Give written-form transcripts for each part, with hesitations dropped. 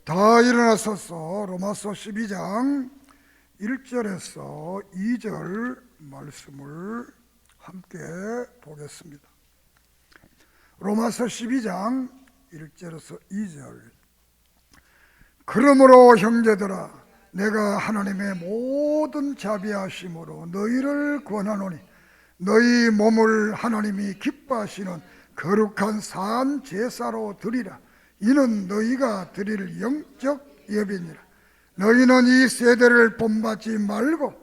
다 일어나소서. 로마서 12장 1절에서 2절 말씀을 함께 보겠습니다. 로마서 12장 1절에서 2절. 그러므로 형제들아, 내가 하나님의 모든 자비하심으로 너희를 권하노니 너희 몸을 하나님이 기뻐하시는 거룩한 산 제사로 드리라. 이는 너희가 드릴 영적 예배니라. 너희는 이 세대를 본받지 말고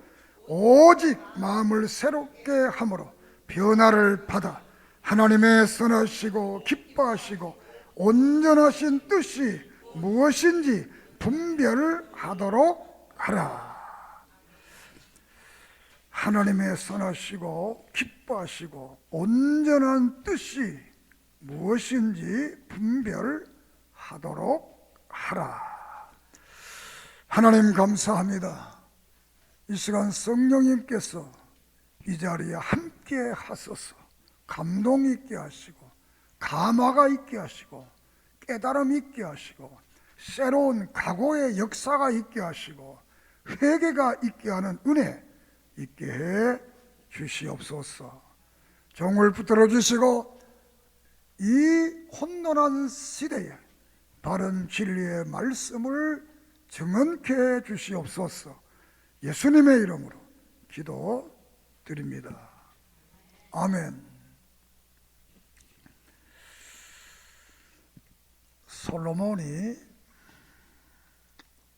오직 마음을 새롭게 함으로 변화를 받아 하나님의 선하시고 기뻐하시고 온전하신 뜻이 무엇인지 분별하도록 하라. 하나님의 선하시고 기뻐하시고 온전한 뜻이 무엇인지 분별하도록 하라. 하나님 감사합니다. 이 시간 성령님께서 이 자리에 함께 하소서. 감동 있게 하시고 감화가 있게 하시고 깨달음 있게 하시고 새로운 각오의 역사가 있게 하시고 회개가 있게 하는 은혜 있게 해 주시옵소서. 종을 붙들어 주시고 이 혼돈한 시대에 바른 진리의 말씀을 정언케 해 주시옵소서. 예수님의 이름으로 기도드립니다. 아멘. 솔로몬이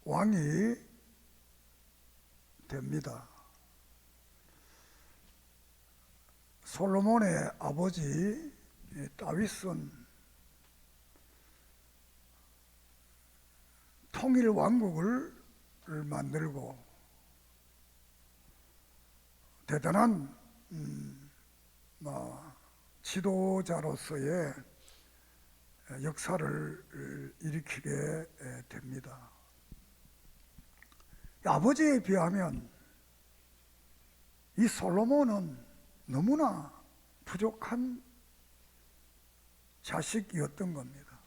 왕이 됩니다. 솔로몬의 아버지 다윗은 통일 왕국을 만들고 대단한 지도자로서의 역사를 일으키게 됩니다. 아버지에 비하면 이 솔로몬은 너무나 부족한 자식이었던 겁니다.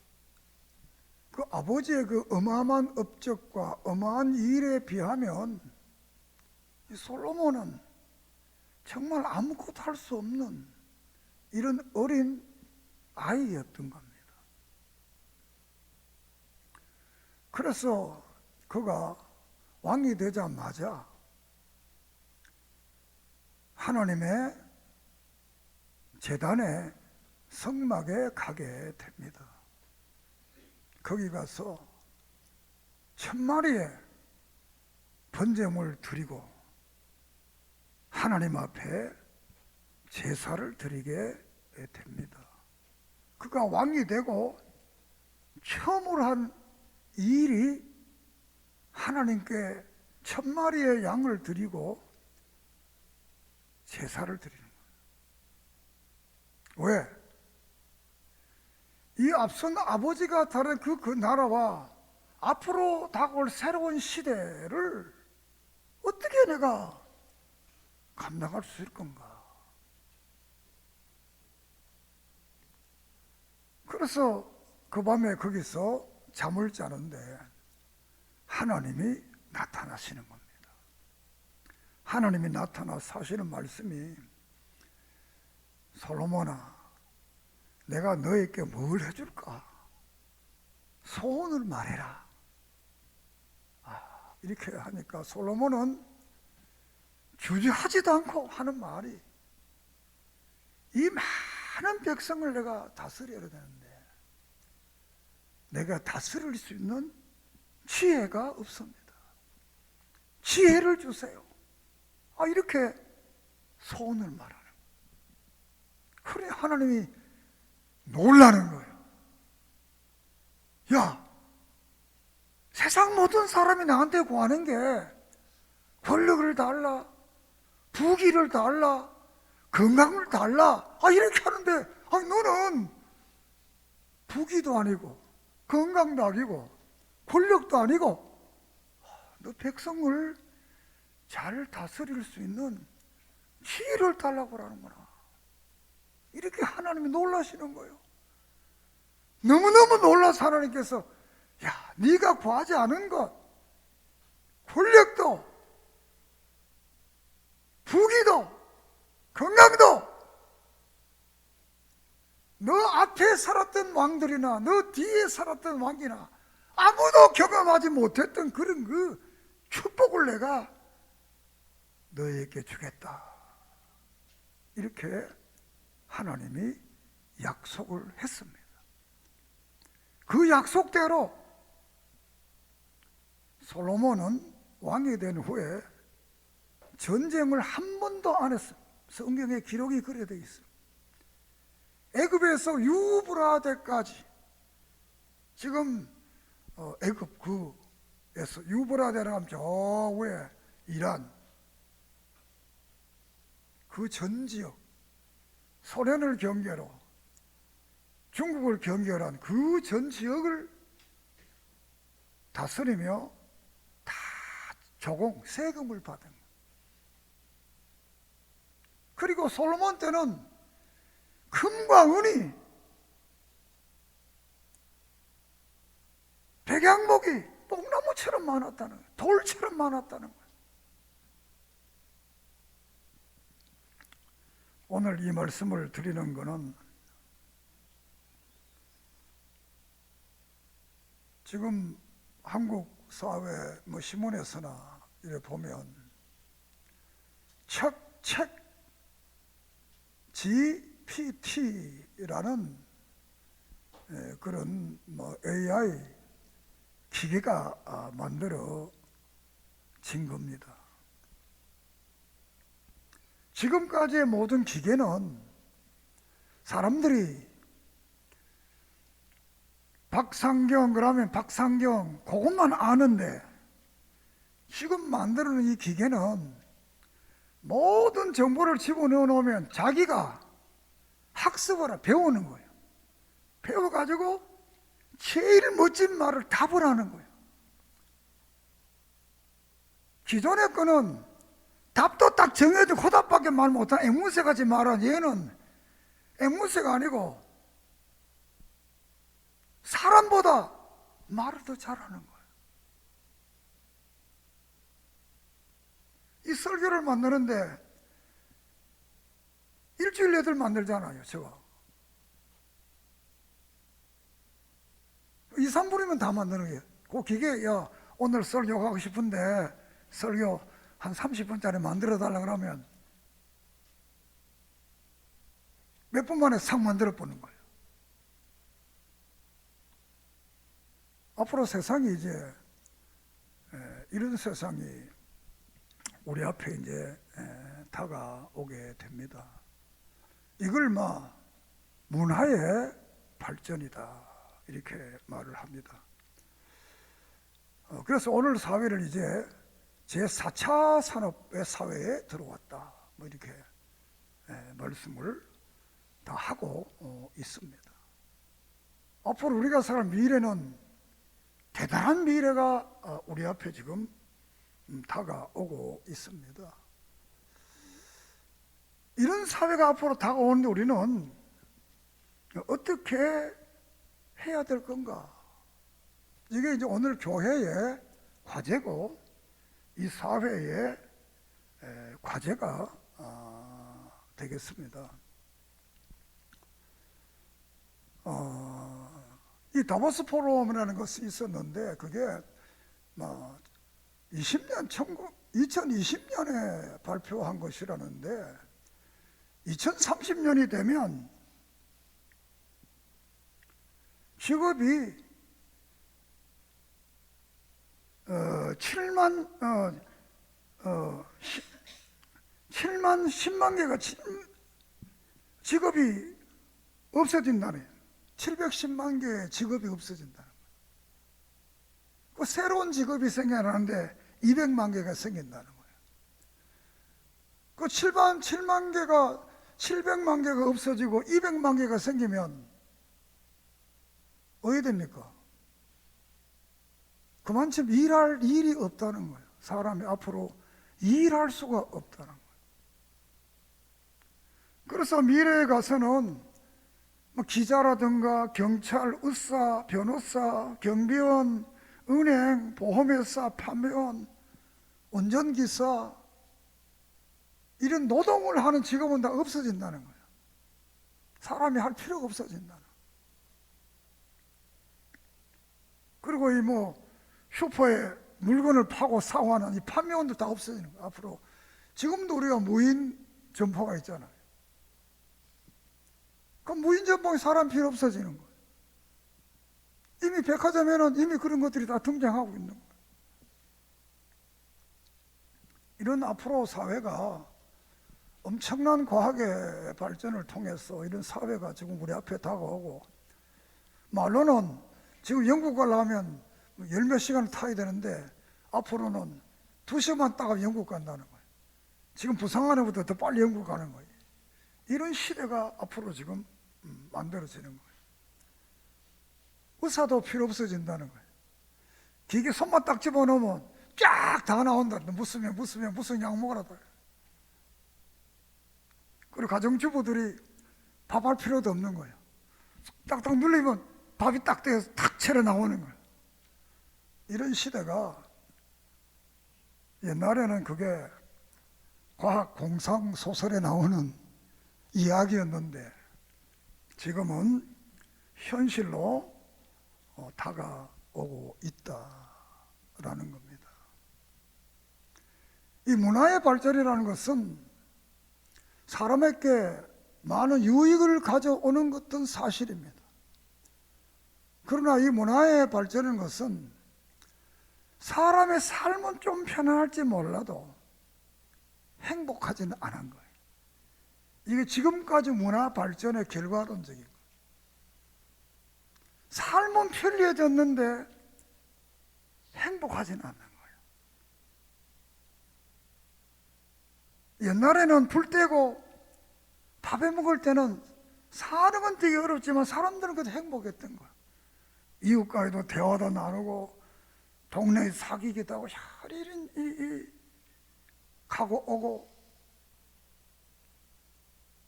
그 아버지의 그 어마어마한 업적과 어마한 일에 비하면 이 솔로몬은 정말 아무것도 할 수 없는 이런 어린 아이였던 겁니다. 그래서 그가 왕이 되자마자 하나님의 제단에 성막에 가게 됩니다. 거기 가서 1000마리의 번제물을 드리고 하나님 앞에 제사를 드리게 됩니다. 그가 왕이 되고 처음으로 한 일이 하나님께 1000마리의 양을 드리고 제사를 드리는 거예요. 왜? 이 앞선 아버지가 다른 그 나라와 앞으로 다가올 새로운 시대를 어떻게 내가 감당할 수 있을 건가? 그래서 그 밤에 거기서 잠을 자는데 하나님이 나타나시는 겁니다. 하나님이 나타나서 하시는 말씀이 솔로몬아, 내가 너에게 뭘 해줄까? 소원을 말해라. 이렇게 하니까 솔로몬은 주저하지도 않고 하는 말이 이 많은 백성을 내가 다스려야 되는데 내가 다스릴 수 있는 지혜가 없습니다. 지혜를 주세요. 이렇게 소원을 말하는 거예요. 그래 하나님이 놀라는 거예요. 야, 세상 모든 사람이 나한테 구하는 게 권력을 달라, 부귀를 달라, 건강을 달라, 이렇게 하는데 너는 부귀도 아니고 건강도 아니고 권력도 아니고 너 백성을 잘 다스릴 수 있는 지혜를 달라고 하는구나. 이렇게 하나님이 놀라시는 거예요. 너무너무 놀라서 하나님께서 야, 네가 구하지 않은 것, 권력도, 부귀도, 건강도, 너 앞에 살았던 왕들이나 너 뒤에 살았던 왕이나 아무도 경험하지 못했던 그런 그 축복을 내가 너에게 주겠다. 이렇게 하나님이 약속을 했습니다. 그 약속대로 솔로몬은 왕이 된 후에 전쟁을 한 번도 안 했어요. 성경에 기록이 그래 되어 있어요. 애굽에서 유브라데까지, 지금 애굽 그에서 유브라데라 하면 저 위에 이란, 그 전 지역, 소련을 경계로 중국을 경계로 한 그 전 지역을 다스리며 다 조공, 세금을 받은 거예요. 그리고 솔로몬 때는 금과 은이, 백양목이 뽕나무처럼 많았다는 거예요. 돌처럼 많았다는 거예요. 오늘 이 말씀을 드리는 것은 지금 한국 사회 신문에서나 이래 보면 책 GPT라는 그런 AI 기계가 만들어진 겁니다. 지금까지의 모든 기계는 사람들이 박상경 그러면 박상경 그것만 아는데, 지금 만드는 이 기계는 모든 정보를 집어넣어 놓으면 자기가 학습을 배우는 거예요. 배워가지고 제일 멋진 말을 답을 하는 거예요. 기존의 거는 답도 딱 정해진 호답밖에 말 못한 앵무새같이 말한, 얘는 앵무새가 아니고 사람보다 말을 더 잘하는 거예요. 이 설교를 만드는데 일주일 내들 만들잖아요. 저거 2, 3분이면 다 만드는 거예요. 그 기계, 야 오늘 설교하고 싶은데 설교 한 30분짜리 만들어 달라 그러면 몇 분 만에 싹 만들어 보는 거예요. 앞으로 세상이 이제 이런 세상이 우리 앞에 이제 다가오게 됩니다. 이걸 문화의 발전이다 이렇게 말을 합니다. 그래서 오늘 사회를 이제 제4차 산업의 사회에 들어왔다 이렇게 말씀을 다 하고 있습니다. 앞으로 우리가 살 미래는 대단한 미래가 우리 앞에 지금 다가오고 있습니다. 이런 사회가 앞으로 다가오는데 우리는 어떻게 해야 될 건가? 이게 이제 오늘 교회의 과제고 이 사회의 과제가 되겠습니다. 이 다보스 포럼이라는 것이 있었는데 그게 2020년에 발표한 것이라는데 2030년이 되면 직업이 10만 개가 직업이 없어진다네. 710만 개의 직업이 없어진다는 거예요. 그 새로운 직업이 생겨나는데 200만 개가 생긴다는 거예요. 그 700만 개가 없어지고 200만 개가 생기면 어떻게 됩니까? 그만큼 일할 일이 없다는 거예요. 사람이 앞으로 일할 수가 없다는 거예요. 그래서 미래에 가서는 기자라든가 경찰, 의사, 변호사, 경비원, 은행, 보험회사, 판매원, 운전기사 이런 노동을 하는 직업은 다 없어진다는 거예요. 사람이 할 필요가 없어진다는 거예요. 그리고 이 슈퍼에 물건을 파고 사고하는 이 판매원도 다 없어지는 거예요. 앞으로 지금도 우리가 무인 점포가 있잖아요. 그럼 무인 점포에 사람 필요 없어지는 거예요. 이미 백화점에는 이미 그런 것들이 다 등장하고 있는 거예요. 이런 앞으로 사회가 엄청난 과학의 발전을 통해서 이런 사회가 지금 우리 앞에 다가오고, 말로는 지금 영국 가려면 열 몇 시간을 타야 되는데 앞으로는 2시간 따가 영국 간다는 거예요. 지금 부상 안에부터 더 빨리 영국 가는 거예요. 이런 시대가 앞으로 지금 만들어지는 거예요. 의사도 필요 없어진다는 거예요. 기계 손만 딱 집어넣으면 쫙 다 나온다. 무슨 약 먹으라다. 그리고 가정주부들이 밥할 필요도 없는 거예요. 딱딱 눌리면 밥이 딱 돼서 탁 채려 나오는 거예요. 이런 시대가, 옛날에는 그게 과학 공상 소설에 나오는 이야기였는데 지금은 현실로 다가오고 있다라는 겁니다. 이 문화의 발전이라는 것은 사람에게 많은 유익을 가져오는 것은 사실입니다. 그러나 이 문화의 발전인 것은 사람의 삶은 좀 편안할지 몰라도 행복하지는 않은 거예요. 이게 지금까지 문화 발전의 결과론적인 거예요. 삶은 편리해졌는데 행복하지는 않는 거예요. 옛날에는 불 떼고 밥해 먹을 때는 사는 건 되게 어렵지만 사람들은 그래도 행복했던 거예요. 이웃과도 대화도 나누고 동네에 사귀기도 하고 이런 가고 오고.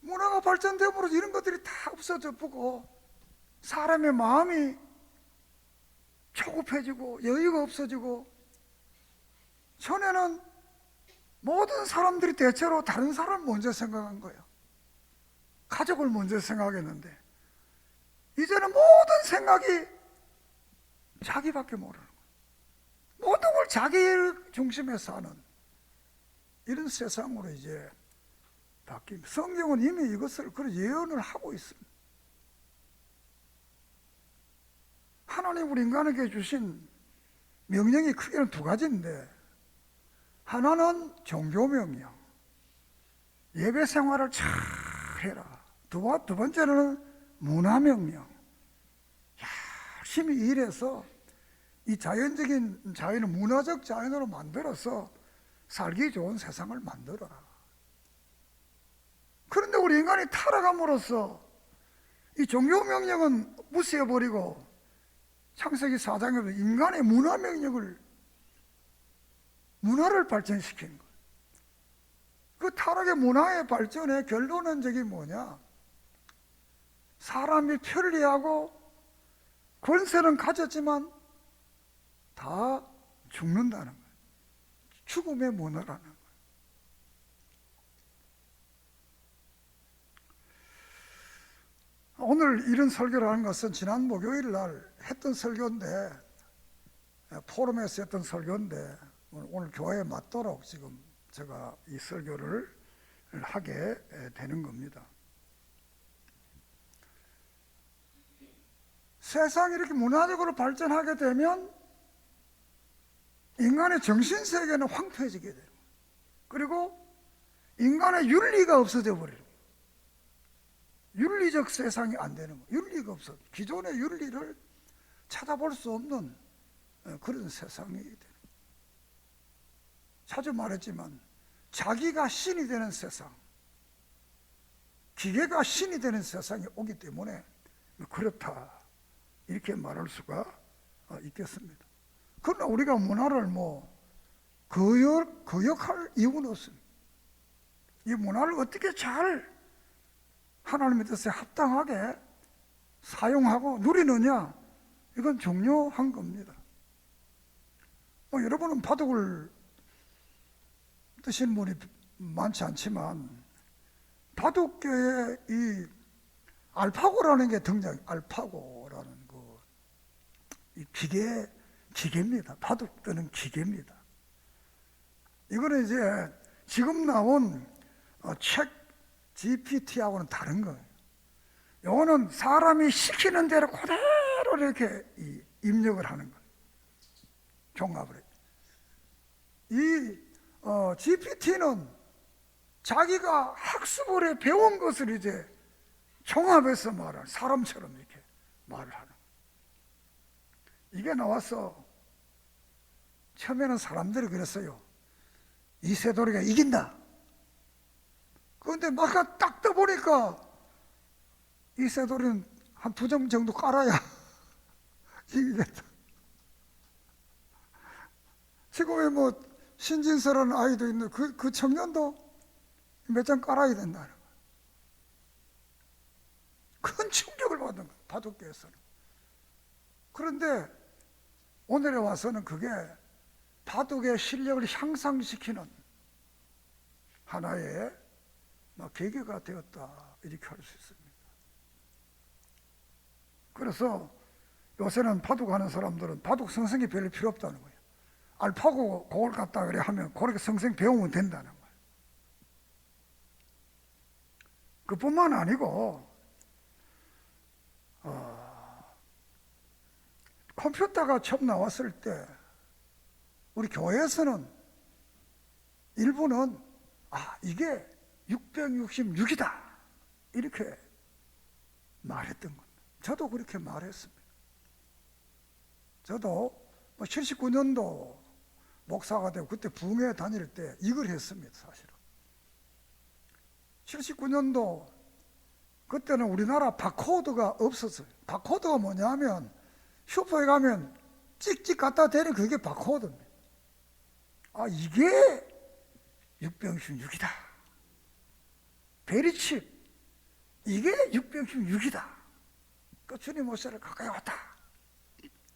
문화가 발전됨으로 이런 것들이 다 없어져 보고 사람의 마음이 초급해지고 여유가 없어지고, 전에는 모든 사람들이 대체로 다른 사람을 먼저 생각한 거예요. 가족을 먼저 생각했는데 이제는 모든 생각이 자기밖에 모르는 거예요. 모든 걸 자기 중심에 사는 이런 세상으로 이제 바뀝니다. 성경은 이미 이것을 그런 예언을 하고 있습니다. 하나님 우리 인간에게 주신 명령이 크게는 두 가지인데, 하나는 종교명령, 예배 생활을 잘 해라. 두 번째는 문화명령, 열심히 일해서 이 자연적인 자연을 문화적 자연으로 만들어서 살기 좋은 세상을 만들어라. 그런데 우리 인간이 타락함으로써 이 종교명령은 무시해버리고 창세기 4장에서 인간의 문화를 발전시킨 거예요. 그 타락의 문화의 발전의 결론은 저기 뭐냐? 사람이 편리하고 권세는 가졌지만 다 죽는다는 거예요. 죽음의 문화라는 거예요. 오늘 이런 설교를 하는 것은 지난 목요일 날 했던 설교인데, 포럼에서 했던 설교인데 오늘 교회에 맞도록 지금 제가 이 설교를 하게 되는 겁니다. 세상이 이렇게 문화적으로 발전하게 되면 인간의 정신세계는 황폐해지게 돼요. 그리고 인간의 윤리가 없어져 버려요. 윤리적 세상이 안 되는 거예요. 윤리가 없어. 기존의 윤리를 찾아볼 수 없는 그런 세상이 되는 거예요. 자주 말했지만 자기가 신이 되는 세상, 기계가 신이 되는 세상이 오기 때문에 그렇다, 이렇게 말할 수가 있겠습니다. 그러나 우리가 문화를 거역할 이유는 없습니다. 이 문화를 어떻게 잘 하나님의 뜻에 합당하게 사용하고 누리느냐, 이건 중요한 겁니다. 여러분은 바둑을 뜨시는 분이 많지 않지만 바둑계에 이 알파고라는 게 알파고라는 이 기계입니다. 바둑 뜨는 기계입니다. 이거는 이제 지금 나온 책 GPT하고는 다른 거예요. 이거는 사람이 시키는 대로 그대로 이렇게 입력을 하는 거예요. 종합을 해요. 이 GPT는 자기가 학습을 해 배운 것을 이제 종합해서 말하는, 사람처럼 이렇게 말을 하는 거예요. 이게 나와서 처음에는 사람들이 그랬어요. 이세돌이가 이긴다. 그런데 막 딱 떠보니까 이세돌이는 한 2점 정도 깔아야 이기겠다. 지금의 신진서라는 아이도 있는데 그 청년도 몇 점 깔아야 된다는 거예요. 큰 충격을 받는 거예요, 바둑계에서는. 그런데 오늘에 와서는 그게 바둑의 실력을 향상시키는 하나의 계기가 되었다, 이렇게 할 수 있습니다. 그래서 요새는 바둑하는 사람들은 바둑 성성이 별로 필요 없다는 거예요. 알파고 그걸 갖다 그래 하면 그렇게 성성 배우면 된다는 거예요. 그뿐만 아니고 컴퓨터가 처음 나왔을 때 우리 교회에서는 일부는 이게 666이다 이렇게 말했던 겁니다. 저도 그렇게 말했습니다. 저도 79년도 목사가 되고 그때 붕에 다닐 때 이걸 했습니다. 사실은 79년도 그때는 우리나라 바코드가 없었어요. 바코드가 뭐냐면 슈퍼에 가면 찍찍 갖다 대는 그게 바코드입니다. 이게 666이다. 베리칩 이게 666이다. 그 주님 모셔를 가까이 왔다.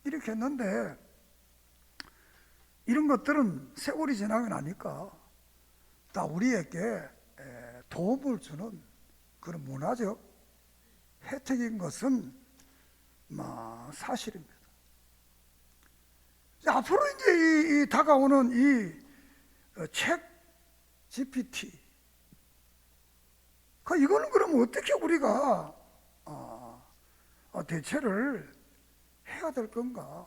이렇게 했는데 이런 것들은 세월이 지나고 나니까 다 우리에게 도움을 주는 그런 문화적 혜택인 것은 사실입니다. 앞으로 이제 이 다가오는 이 책 GPT 이거는 그럼 어떻게 우리가 대처를 해야 될 건가?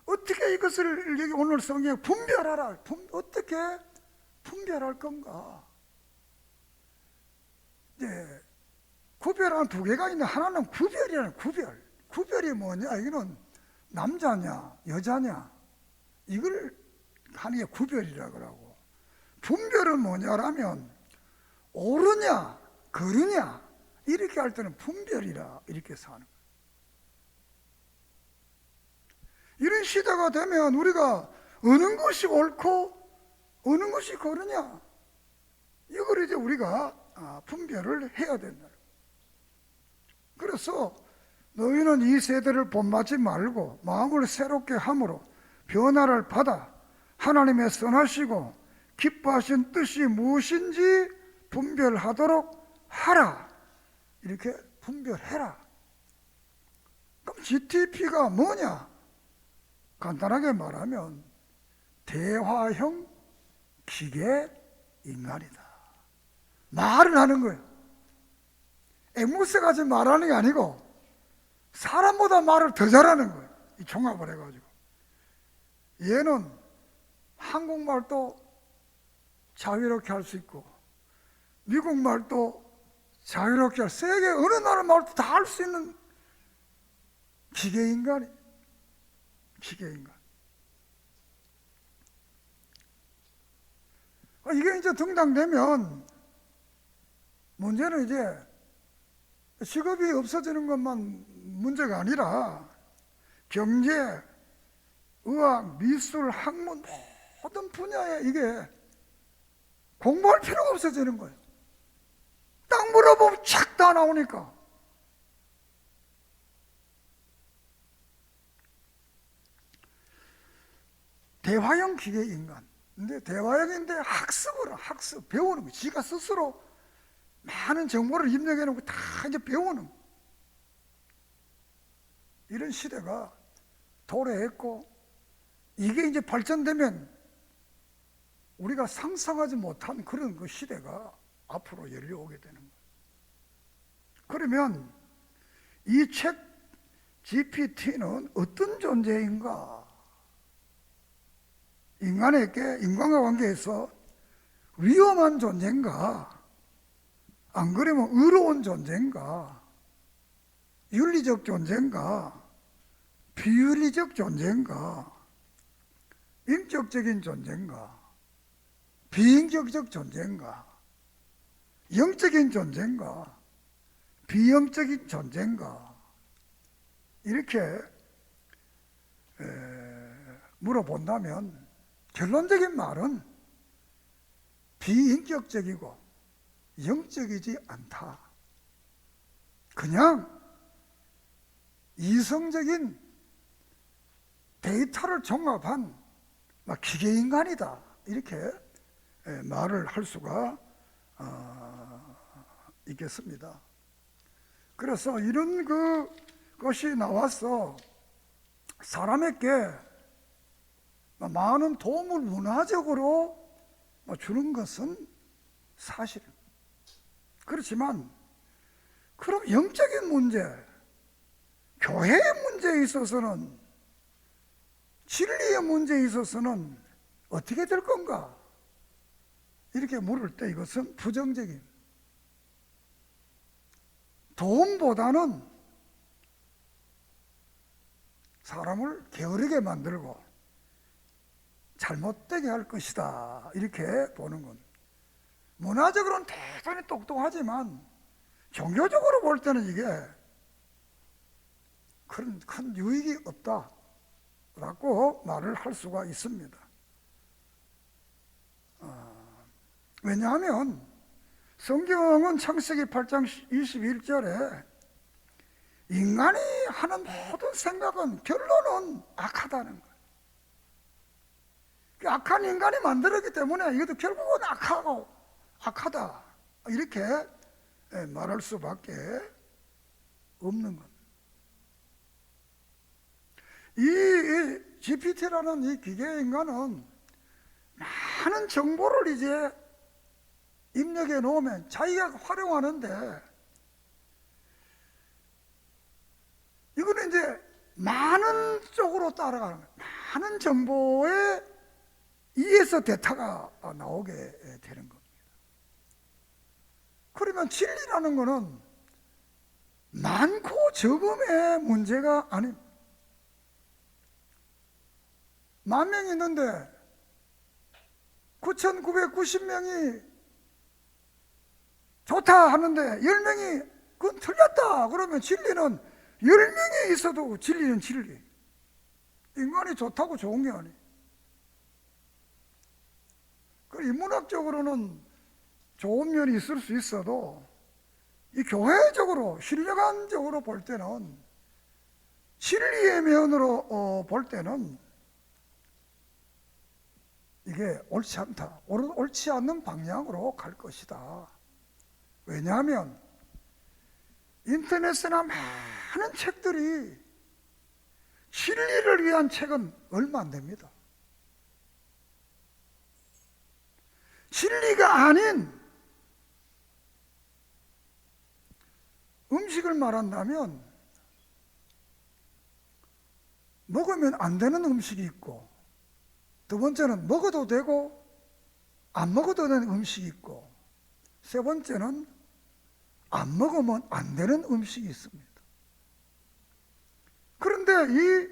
어떻게 이것을 여기 오늘 성경에 분별하라. 어떻게 분별할 건가? 이제 구별한 2개가 있는데 하나는 구별이라는 구별. 구별이 뭐냐? 이거는 남자냐 여자냐 이걸 하는 게 구별이라고 하고, 분별은 뭐냐라면 옳으냐 그르냐 이렇게 할 때는 분별이라 이렇게 사는 거예요. 이런 시대가 되면 우리가 어느 것이 옳고 어느 것이 그르냐 이걸 이제 우리가 분별을 해야 된다. 그래서 너희는 이 세대를 본받지 말고 마음을 새롭게 함으로 변화를 받아 하나님의 선하시고 기뻐하신 뜻이 무엇인지 분별하도록 하라. 이렇게 분별해라. 그럼 GTP가 뭐냐? 간단하게 말하면 대화형 기계 인간이다. 말을 하는 거예요. 앵무새 같이 말하는 게 아니고 사람보다 말을 더 잘하는 거예요. 이 종합을 해가지고 얘는 한국말도 자유롭게 할 수 있고 미국말도 자유롭게 세계 어느 나라 말도 다 할 수 있는 기계인간이 기계인간. 이게 이제 등장되면 문제는 이제 직업이 없어지는 것만 문제가 아니라 경제, 의학, 미술, 학문 모든 분야에 이게 공부할 필요가 없어지는 거예요. 딱 물어보면 착 다 나오니까. 대화형 기계 인간. 근데 대화형인데 학습, 배우는 거. 지가 스스로 많은 정보를 입력해 놓고 다 이제 배우는 거. 이런 시대가 도래했고, 이게 이제 발전되면 우리가 상상하지 못한 그런 그 시대가 앞으로 열려오게 되는 거예요. 그러면 이 책 GPT는 어떤 존재인가? 인간과 관계에서 위험한 존재인가? 안 그러면 의로운 존재인가? 윤리적 존재인가? 비윤리적 존재인가? 인격적인 존재인가? 비인격적 존재인가? 영적인 존재인가? 비영적인 존재인가? 이렇게 물어본다면 결론적인 말은 비인격적이고 영적이지 않다. 그냥 이성적인 데이터를 종합한 기계인간이다. 이렇게 말을 할 수가 있겠습니다. 그래서 이런 것이 나와서 사람에게 많은 도움을 문화적으로 주는 것은 사실입니다. 그렇지만 그럼 영적인 문제, 교회의 문제에 있어서는, 진리의 문제에 있어서는 어떻게 될 건가? 이렇게 물을 때 이것은 부정적인, 도움보다는 사람을 게으르게 만들고 잘못되게 할 것이다. 이렇게 보는 건, 문화적으로는 대단히 똑똑하지만 종교적으로 볼 때는 이게 큰 유익이 없다라고 말을 할 수가 있습니다. 왜냐하면 성경은 창세기 8장 21절에 인간이 하는 모든 생각은 결론은 악하다는 거예요. 악한 인간이 만들었기 때문에 이것도 결국은 악하다, 이렇게 말할 수밖에 없는 겁니다. 이 GPT라는 이 기계인간은 많은 정보를 이제 입력해 놓으면 자기가 활용하는데, 이거는 이제 많은 쪽으로 따라가는 거예요. 많은 정보에 의해서 데이터가 나오게 되는 겁니다. 그러면 진리라는 거는 많고 적음의 문제가 아닙니다. 10,000명이 있는데 9,990명이 좋다 하는데 10명이 그건 틀렸다 그러면 진리는 10명이 있어도 진리는 진리. 인간이 좋다고 좋은 게 아니에요. 인문학적으로는 좋은 면이 있을 수 있어도 이 교회적으로, 신뢰관적으로 볼 때는, 진리의 면으로 볼 때는 이게 옳지 않다, 옳지 않는 방향으로 갈 것이다. 왜냐하면 인터넷에나 많은 책들이 진리를 위한 책은 얼마 안 됩니다. 진리가 아닌 음식을 말한다면 먹으면 안 되는 음식이 있고, 두 번째는 먹어도 되고 안 먹어도 되는 음식이 있고, 세 번째는 안 먹으면 안 되는 음식이 있습니다. 그런데 이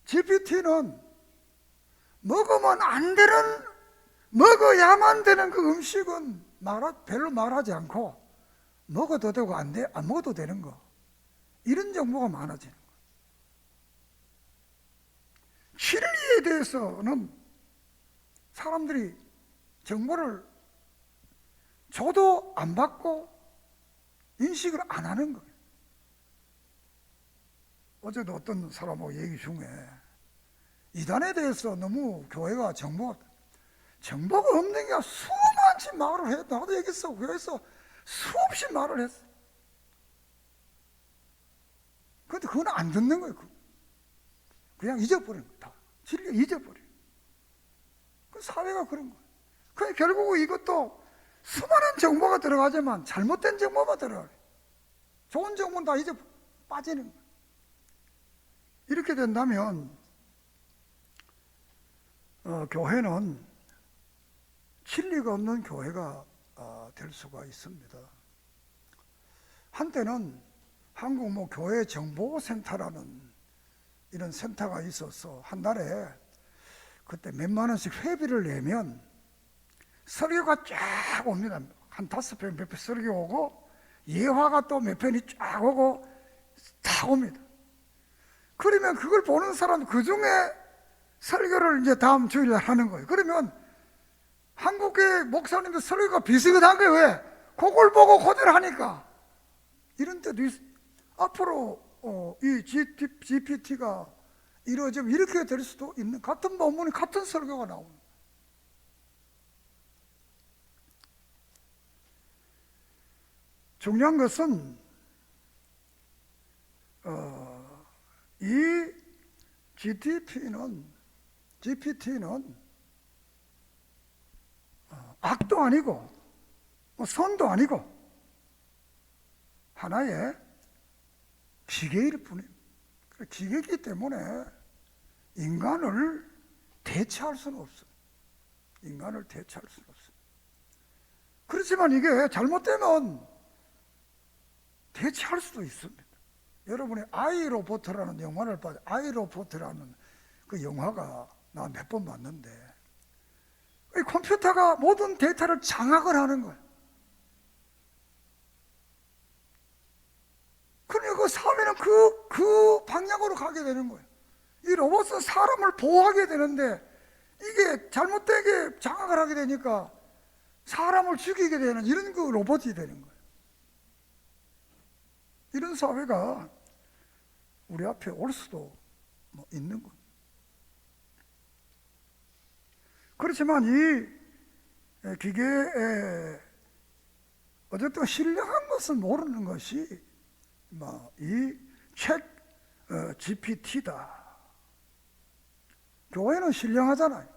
GPT는 먹으면 안 되는, 먹어야만 되는 그 음식은 별로 말하지 않고, 먹어도 되고 안 먹어도 되는 거, 이런 정보가 많아지는 거예요. 진리에 대해서는 사람들이 정보를 줘도 안 받고 인식을 안 하는 거예요. 어제도 어떤 사람하고 얘기 중에 이단에 대해서 너무 교회가 정보가 없는 게 수많지 말을 해. 나도 여기서 교회에서 수없이 말을 했어. 그런데 그건 안 듣는 거예요. 그냥 잊어버리는 거예요. 다 진리 잊어버려요. 그 사회가 그런 거예요. 그러니까 결국 이것도 수많은 정보가 들어가지만 잘못된 정보만 들어가요. 좋은 정보는 다 잊어 빠지는 거예요. 이렇게 된다면 교회는 진리가 없는 교회가 될 수가 있습니다. 한때는 한국 교회 정보센터라는 이런 센터가 있어서 한 달에 그때 몇만 원씩 회비를 내면 설교가 쫙 옵니다. 한 5편 몇 편 설교 오고 예화가 또 몇 편이 쫙 오고 다 옵니다. 그러면 그걸 보는 사람 그 중에 설교를 이제 다음 주일에 하는 거예요. 그러면 한국의 목사님들 설교가 비슷한 거예요. 왜? 그걸 보고 그대로 하니까. 이런 때도 앞으로 이 GPT가 이루어지면 이렇게 될 수도 있는, 같은 본문이 같은 설교가 나오는. 중요한 것은 이 GPT는 악도 아니고 선도 아니고 하나의 기계일 뿐입니다. 기계이기 때문에 인간을 대체할 수는 없어요. 인간을 대체할 수는 없어요. 그렇지만 이게 잘못되면 대체할 수도 있습니다. 여러분이 아이로보트라는 영화를 봐요. 아이로보트라는 그 영화가 나 몇 번 봤는데 이 컴퓨터가 모든 데이터를 장악을 하는 거예요. 그러니까 그 사회는 그 방향으로 가게 되는 거예요. 이 로봇은 사람을 보호하게 되는데 이게 잘못되게 장악을 하게 되니까 사람을 죽이게 되는 이런 그 로봇이 되는 거예요. 이런 사회가 우리 앞에 올 수도 있는 거예요. 그렇지만 이 기계에 어쨌든 신령한 것을 모르는 것이 이 챗 GPT다. 교회는 신령하잖아요.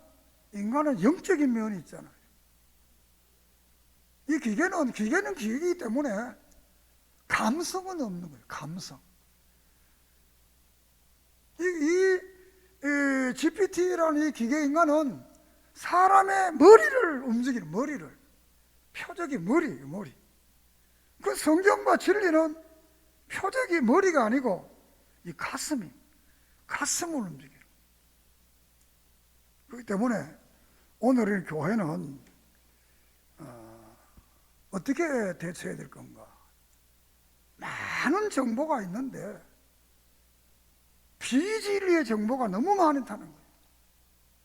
인간은 영적인 면이 있잖아요. 이 기계는 기계이기 때문에 감성은 없는 거예요. 감성. 이 GPT라는 이 기계 인간은 사람의 머리를 움직이는, 머리를, 표적이 머리. 그 성경과 진리는 표적이 머리가 아니고 이 가슴을 움직이는. 그렇기 때문에 오늘의 교회는 어떻게 대처해야 될 건가? 많은 정보가 있는데 비진리의 정보가 너무 많다는 거예요.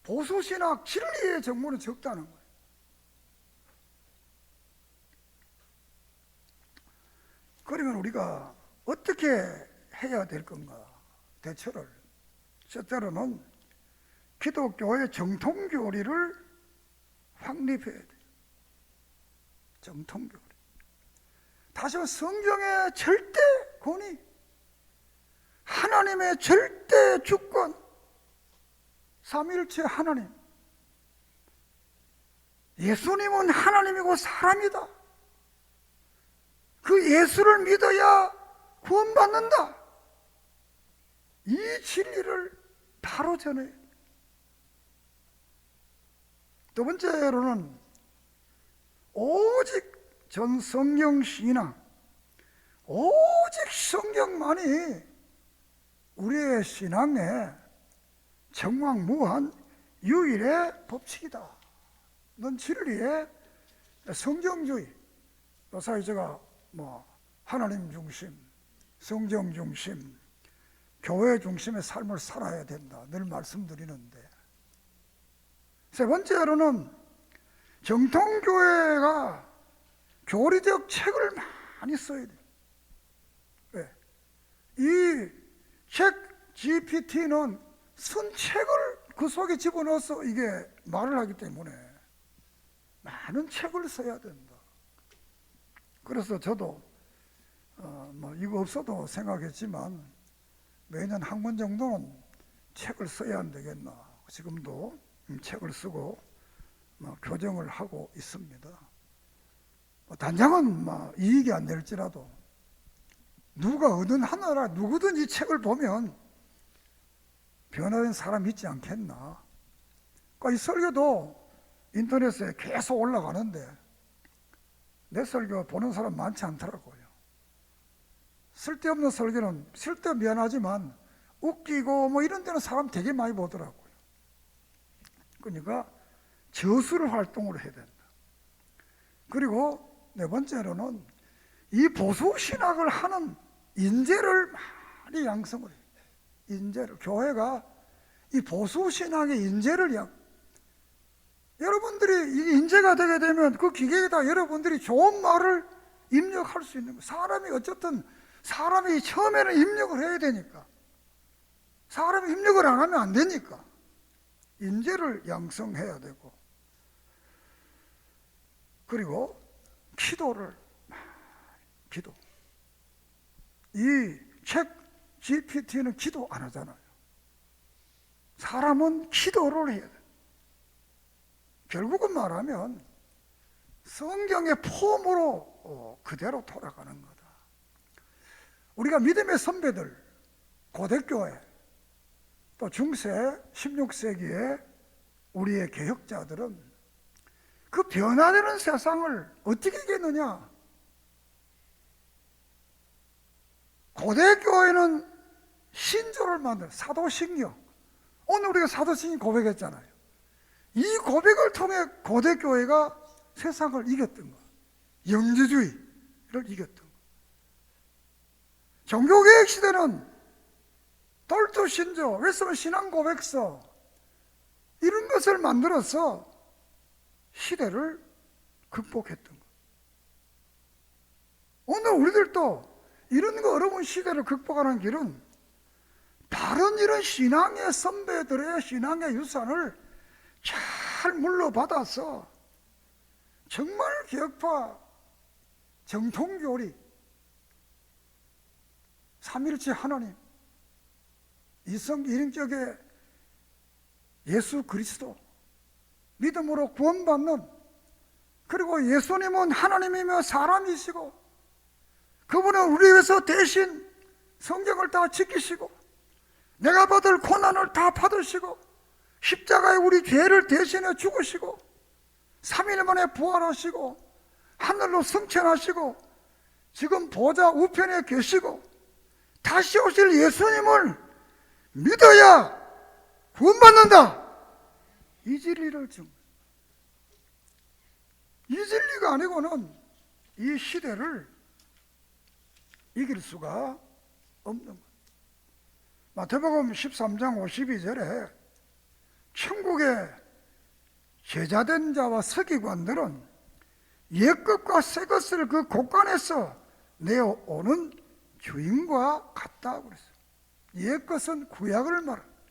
보수신학 진리의 정보는 적다는 거예요. 그러면 우리가 어떻게 해야 될 건가? 대처를. 첫째로는 기독교의 정통교리를 확립해야 돼요. 정통교리. 다시 한번 성경의 절대 권위, 하나님의 절대 주권, 삼위일체 하나님, 예수님은 하나님이고 사람이다. 그 예수를 믿어야 구원받는다. 이 진리를 바로 전해야 돼. 두 번째로는 오직 전성경 신앙, 오직 성경만이 우리의 신앙의 정확무한 유일의 법칙이다. 넌 진리의 성경주의, 요사이 제가 하나님 중심, 성경 중심, 교회 중심의 삶을 살아야 된다 늘 말씀드리는데, 세 번째로는 정통교회가 교리적 책을 많이 써야 돼요. 왜? 이 책 GPT는 쓴 책을 그 속에 집어넣어서 이게 말을 하기 때문에 많은 책을 써야 된다. 그래서 저도 이거 없어도 생각했지만 매년 한 권 정도는 책을 써야 안 되겠나. 지금도 책을 쓰고 교정을 하고 있습니다. 단장은 이익이 안 될지라도 누가 어느 하나라 누구든 이 책을 보면 변화된 사람이 있지 않겠나. 그러니까 이 설교도 인터넷에 계속 올라가는데 내 설교 보는 사람 많지 않더라고요. 쓸데없는 설교는 미안하지만 웃기고 이런 데는 사람 되게 많이 보더라고요. 그러니까 저수를 활동을 해야 된다. 그리고 네 번째로는 이 보수신학을 하는 인재를 많이 양성을 해요. 인재를, 교회가 이 보수신학의 인재를 여러분들이 이 인재가 되게 되면 그 기계에다 여러분들이 좋은 말을 입력할 수 있는 거예요. 사람이 처음에는 입력을 해야 되니까, 사람이 입력을 안 하면 안 되니까 인재를 양성해야 되고, 그리고 기도. 이 책 GPT는 기도 안 하잖아요. 사람은 기도를 해야 돼. 결국은 말하면 성경의 폼으로 그대로 돌아가는 거다. 우리가 믿음의 선배들, 고대교회, 또 중세 16세기에 우리의 개혁자들은 그 변화되는 세상을 어떻게 이겼느냐? 고대교회는 신조를 만들어, 사도신경. 오늘 우리가 사도신경 고백했잖아요. 이 고백을 통해 고대교회가 세상을 이겼던 거예요. 영지주의를 이겼던 거예요. 종교개혁 시대는 돌투신조, 웨스턴 신앙고백서 이런 것을 만들어서 시대를 극복했던 거예요. 오늘 우리들도 이런 거 어려운 시대를 극복하는 길은 다른 이런 신앙의 선배들의 신앙의 유산을 잘 물러받아서 정말 개혁파, 정통교리, 삼일체 하나님, 이성인격의 예수 그리스도, 믿음으로 구원받는, 그리고 예수님은 하나님이며 사람이시고 그분은 우리 위해서 대신 성경을 다 지키시고 내가 받을 고난을 다 받으시고 십자가에 우리 죄를 대신해 죽으시고 3일 만에 부활하시고 하늘로 승천하시고 지금 보좌 우편에 계시고 다시 오실 예수님을 믿어야 구원받는다. 이 진리를 이 진리가 아니고는 이 시대를 이길 수가 없는 거예요. 마태복음 13장 52절에 천국의 제자된 자와 서기관들은 옛것과 새것을 그 곳간에서 내어오는 주인과 같다고 그랬어요. 옛것은 구약을 말합니다.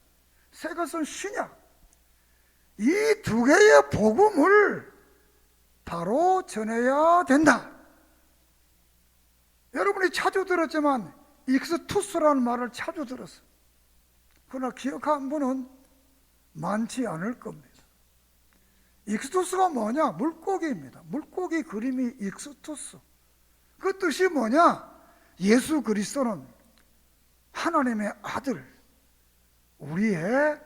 새것은 신약. 이 두 개의 복음을 바로 전해야 된다. 여러분이 자주 들었지만 익스투스라는 말을 자주 들었어요. 그러나 기억한 분은 많지 않을 겁니다. 익스투스가 뭐냐? 물고기입니다. 물고기 그림이 익스투스. 그 뜻이 뭐냐? 예수 그리스도는 하나님의 아들, 우리의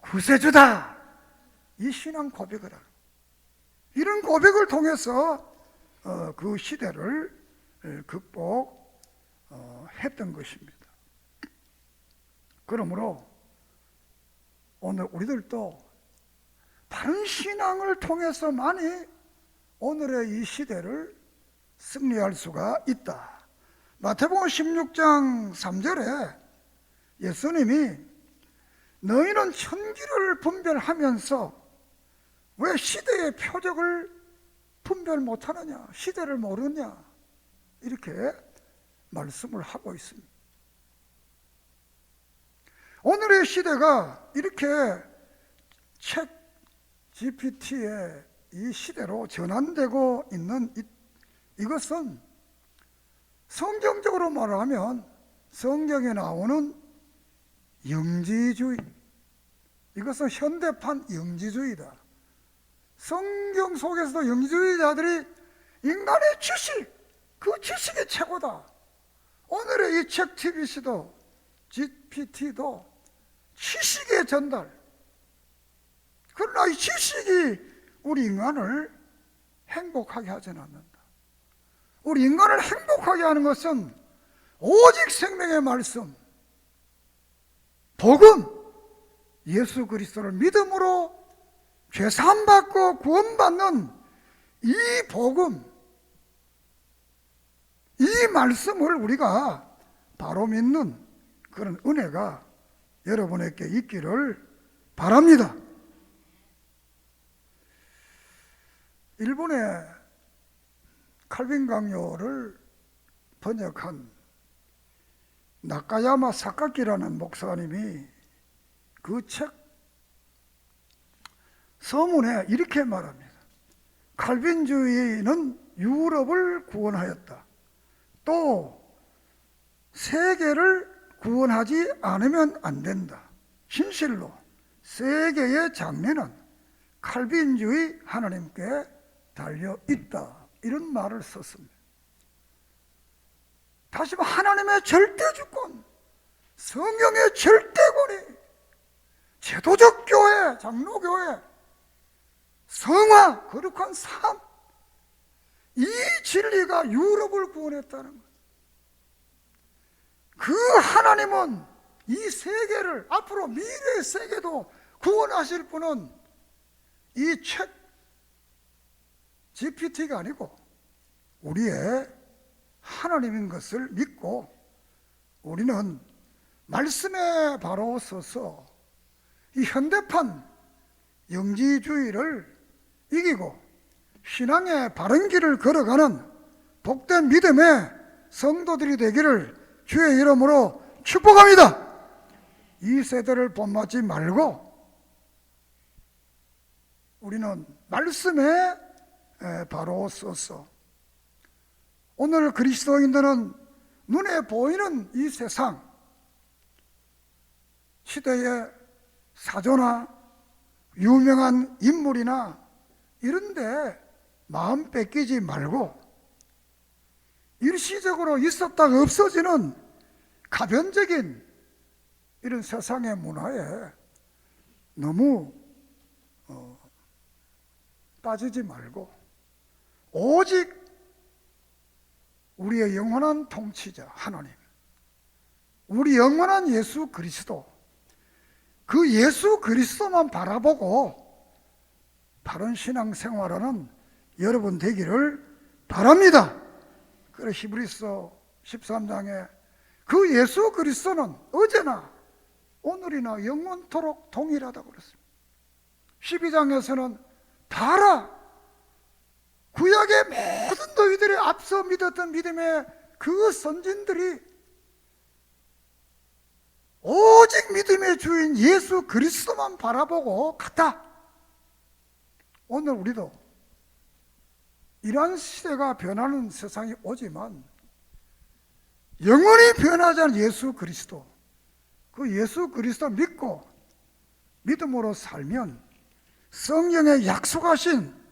구세주다. 이 신앙 고백을 하고 이런 고백을 통해서 그 시대를 극복했던 것입니다. 그러므로 오늘 우리들도 다른 신앙을 통해서만이 오늘의 이 시대를 승리할 수가 있다. 마태복음 16장 3절에 예수님이 너희는 천기를 분별하면서 왜 시대의 표적을 분별 못하느냐, 시대를 모르느냐, 이렇게 말씀을 하고 있습니다. 오늘의 시대가 이렇게 책 GPT의 이 시대로 전환되고 있는 이것은 성경적으로 말하면 성경에 나오는 영지주의, 이것은 현대판 영지주의다. 성경 속에서도 영지주의자들이 인간의 지식, 그 지식이 최고다. 오늘의 이 책 TVC도 GPT도 지식의 전달. 그러나 이 지식이 우리 인간을 행복하게 하지는 않는다. 우리 인간을 행복하게 하는 것은 오직 생명의 말씀, 복음, 예수 그리스도를 믿음으로 죄사함받고 구원받는 이 복음, 이 말씀을 우리가 바로 믿는 그런 은혜가 여러분에게 있기를 바랍니다. 일본의 칼빈 강요를 번역한 나카야마 사카키라는 목사님이 그 책 서문에 이렇게 말합니다. 칼빈주의는 유럽을 구원하였다. 또 세계를 구원하지 않으면 안 된다. 진실로 세계의 장래는 칼빈주의 하나님께 달려 있다. 이런 말을 썼습니다. 다시 말해 하나님의 절대주권, 성경의 절대권이 제도적 교회, 장로교회, 성화, 거룩한 삶, 이 진리가 유럽을 구원했다는 것. 그 하나님은 이 세계를, 앞으로 미래의 세계도 구원하실 분은 이 책 GPT가 아니고 우리의 하나님인 것을 믿고 우리는 말씀에 바로 서서 이 현대판 영지주의를 이기고 신앙의 바른 길을 걸어가는 복된 믿음의 성도들이 되기를 주의 이름으로 축복합니다. 이 세대를 본받지 말고 우리는 말씀에 바로 서서 오늘 그리스도인들은 눈에 보이는 이 세상 시대의 사조나 유명한 인물이나 이런데 마음 뺏기지 말고 일시적으로 있었다가 없어지는 가변적인 이런 세상의 문화에 너무 빠지지 말고 오직 우리의 영원한 통치자 하나님, 우리 영원한 예수 그리스도, 그 예수 그리스도만 바라보고 바른 신앙생활하는 여러분 되기를 바랍니다. 그래 히브리서 13장에 그 예수 그리스도는 어제나 오늘이나 영원토록 동일하다고 그랬습니다. 12장에서는 다라 구약의 모든 너희들이 앞서 믿었던 믿음의 그 선진들이 오직 믿음의 주인 예수 그리스도만 바라보고 갔다. 오늘 우리도 이러한 시대가 변하는 세상이 오지만 영원히 변하지 않은 예수 그리스도, 그 예수 그리스도 믿고 믿음으로 살면 성경에 약속하신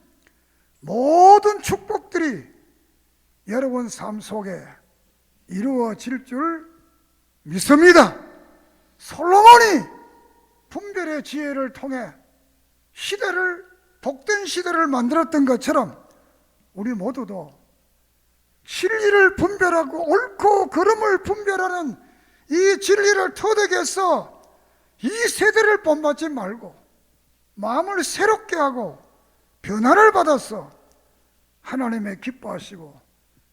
모든 축복들이 여러분 삶 속에 이루어질 줄 믿습니다. 솔로몬이 분별의 지혜를 통해 시대를, 복된 시대를 만들었던 것처럼 우리 모두도 진리를 분별하고 옳고 그름을 분별하는 이 진리를 터득해서 이 세대를 본받지 말고 마음을 새롭게 하고 변화를 받아서 하나님의 기뻐하시고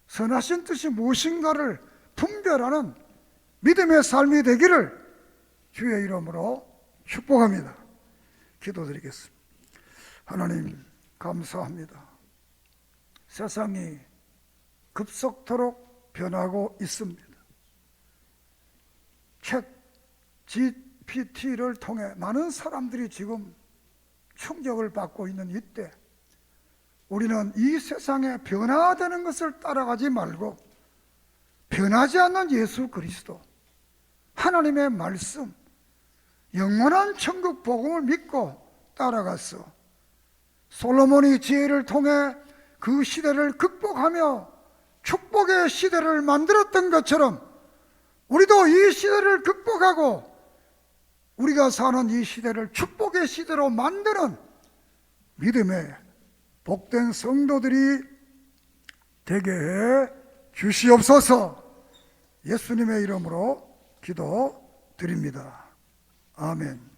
선하신 뜻이 무엇인가를 분별하는 믿음의 삶이 되기를 주의 이름으로 축복합니다. 기도드리겠습니다. 하나님 감사합니다. 세상이 급속도로 변하고 있습니다. 챗 GPT를 통해 많은 사람들이 지금 충격을 받고 있는 이때 우리는 이 세상에 변화되는 것을 따라가지 말고 변하지 않는 예수 그리스도, 하나님의 말씀, 영원한 천국 복음을 믿고 따라갔어. 솔로몬이 지혜를 통해 그 시대를 극복하며 축복의 시대를 만들었던 것처럼 우리도 이 시대를 극복하고 우리가 사는 이 시대를 축복의 시대로 만드는 믿음의 복된 성도들이 되게 해 주시옵소서. 예수님의 이름으로 기도드립니다. 아멘.